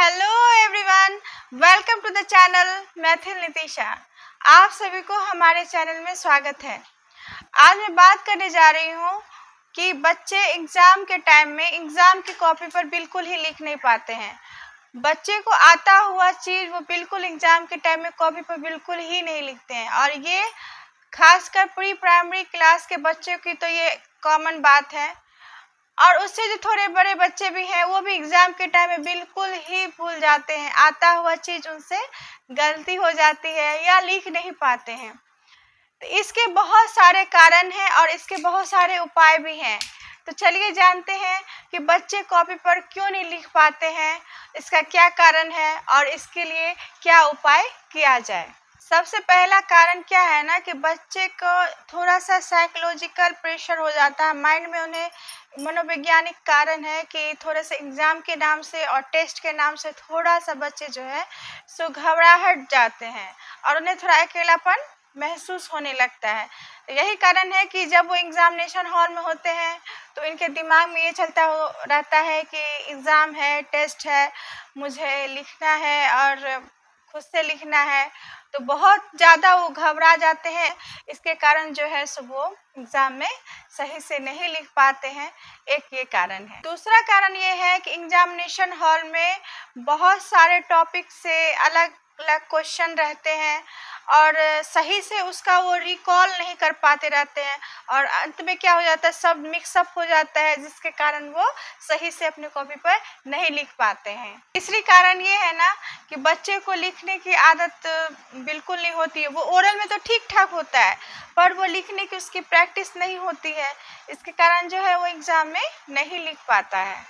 Hello everyone, welcome to the channel Maithil Nitisha. आप सभी को हमारे चैनल में स्वागत है। आज मैं बात करने जा रही हूँ कि बच्चे एग्ज़ाम के टाइम में एग्ज़ाम की कॉपी पर बिल्कुल ही लिख नहीं पाते हैं। बच्चे को आता हुआ चीज़ वो बिल्कुल एग्ज़ाम के टाइम में कॉपी पर बिल्कुल ही नहीं लिखते हैं, और ये खासकर प्री प्राइमरी क्लास के बच्चों की तो ये कॉमन बात है। और उससे जो थोड़े बड़े बच्चे भी हैं वो भी एग्ज़ाम के टाइम में बिल्कुल ही भूल जाते हैं, आता हुआ चीज़ उनसे गलती हो जाती है या लिख नहीं पाते हैं। तो इसके बहुत सारे कारण हैं और इसके बहुत सारे उपाय भी हैं। तो चलिए जानते हैं कि बच्चे कॉपी पर क्यों नहीं लिख पाते हैं, इसका क्या कारण है और इसके लिए क्या उपाय किया जाए। सबसे पहला कारण क्या है ना कि बच्चे को थोड़ा सा साइकोलॉजिकल प्रेशर हो जाता है माइंड में। उन्हें मनोवैज्ञानिक कारण है कि थोड़े से एग्ज़ाम के नाम से और टेस्ट के नाम से थोड़ा सा बच्चे जो है सो घबराहट जाते हैं और उन्हें थोड़ा अकेलापन महसूस होने लगता है। यही कारण है कि जब वो एग्ज़ामिनेशन हॉल में होते हैं तो इनके दिमाग में ये चलता रहता है कि एग्ज़ाम है, टेस्ट है, मुझे लिखना है और खुद से लिखना है, तो बहुत ज़्यादा वो घबरा जाते हैं। इसके कारण जो है सो वो एग्ज़ाम में सही से नहीं लिख पाते हैं। एक ये कारण है। दूसरा कारण ये है कि एग्ज़ामिनेशन हॉल में बहुत सारे टॉपिक से अलग अलग क्वेश्चन रहते हैं और सही से उसका वो रिकॉल नहीं कर पाते रहते हैं, और अंत में क्या हो जाता है, सब मिक्सअप हो जाता है, जिसके कारण वो सही से अपनी कॉपी पर नहीं लिख पाते हैं। तीसरी कारण ये है ना कि बच्चे को लिखने की आदत बिल्कुल नहीं होती है। वो ओरल में तो ठीक ठाक होता है पर वो लिखने की उसकी प्रैक्टिस नहीं होती है। इसके कारण जो है वो एग्ज़ाम में नहीं लिख पाता है।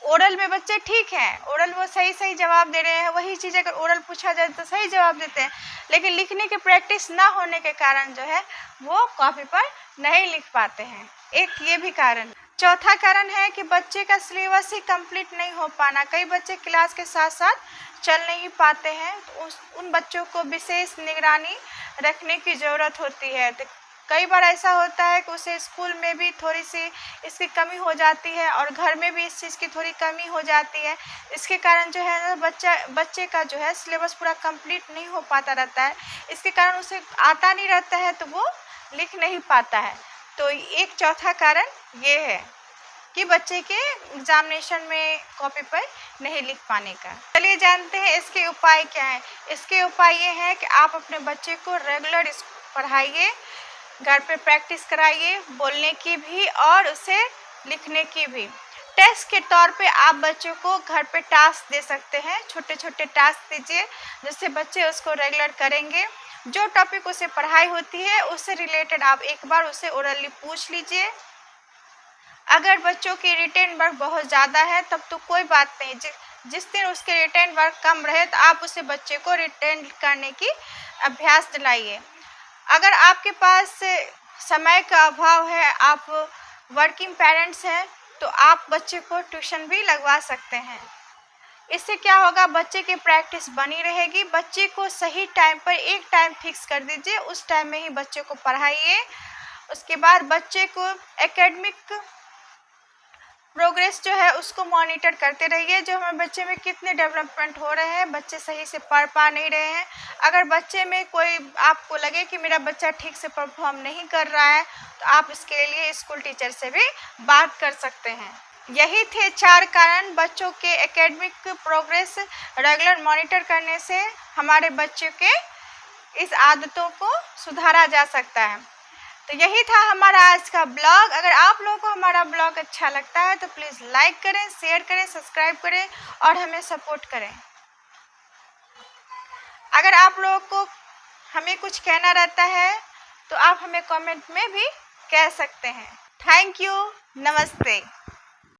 ओरल में बच्चे ठीक हैं, ओरल वो सही सही जवाब दे रहे हैं, वही चीज़ अगर ओरल पूछा जाए तो सही जवाब देते हैं, लेकिन लिखने की प्रैक्टिस ना होने के कारण जो है वो कॉपी पर नहीं लिख पाते हैं। एक ये भी कारण। चौथा कारण है कि बच्चे का सिलेबस ही कंप्लीट नहीं हो पाना। कई बच्चे क्लास के साथ साथ चल नहीं पाते हैं, तो उन बच्चों को विशेष निगरानी रखने की ज़रूरत होती है। तो कई बार ऐसा होता है कि उसे स्कूल में भी थोड़ी सी इसकी कमी हो जाती है और घर में भी इस चीज़ की थोड़ी कमी हो जाती है। इसके कारण जो है बच्चे का जो है सिलेबस पूरा कंप्लीट नहीं हो पाता रहता है। इसके कारण उसे आता नहीं रहता है तो वो लिख नहीं पाता है। तो एक चौथा कारण ये है कि बच्चे के एग्ज़ामिनेशन में कॉपी पर नहीं लिख पाने का। चलिए जानते हैं इसके उपाय क्या हैं। इसके उपाय ये हैं कि आप अपने बच्चे को रेगुलर पढ़ाइए, घर पे प्रैक्टिस कराइए बोलने की भी और उसे लिखने की भी। टेस्ट के तौर पे आप बच्चों को घर पे टास्क दे सकते हैं, छोटे छोटे टास्क दीजिए जिससे बच्चे उसको रेगुलर करेंगे। जो टॉपिक उसे पढ़ाई होती है उससे रिलेटेड आप एक बार उसे ओरली पूछ लीजिए। अगर बच्चों की रिटेन वर्क बहुत ज़्यादा है तब तो कोई बात नहीं, जिस दिन उसके रिटेन वर्क कम रहे तो आप उसे बच्चे को रिटेन करने की अभ्यास दिलाइए। अगर आपके पास समय का अभाव है, आप वर्किंग पेरेंट्स हैं, तो आप बच्चे को ट्यूशन भी लगवा सकते हैं। इससे क्या होगा, बच्चे की प्रैक्टिस बनी रहेगी। बच्चे को सही टाइम पर एक टाइम फिक्स कर दीजिए, उस टाइम में ही बच्चे को पढ़ाइए। उसके बाद बच्चे को एकेडमिक प्रोग्रेस जो है उसको मॉनिटर करते रहिए, जो हमारे बच्चे में कितने डेवलपमेंट हो रहे हैं, बच्चे सही से पढ़ पा नहीं रहे हैं। अगर बच्चे में कोई आपको लगे कि मेरा बच्चा ठीक से परफॉर्म नहीं कर रहा है तो आप इसके लिए स्कूल टीचर से भी बात कर सकते हैं। यही थे 4 कारण। बच्चों के एकेडमिक प्रोग्रेस रेगुलर मॉनिटर करने से हमारे बच्चों के इस आदतों को सुधारा जा सकता है। तो यही था हमारा आज का ब्लॉग। अगर आप लोगों को हमारा ब्लॉग अच्छा लगता है तो प्लीज़ लाइक करें, शेयर करें, सब्सक्राइब करें और हमें सपोर्ट करें। अगर आप लोगों को हमें कुछ कहना रहता है तो आप हमें कमेंट में भी कह सकते हैं। थैंक यू, नमस्ते।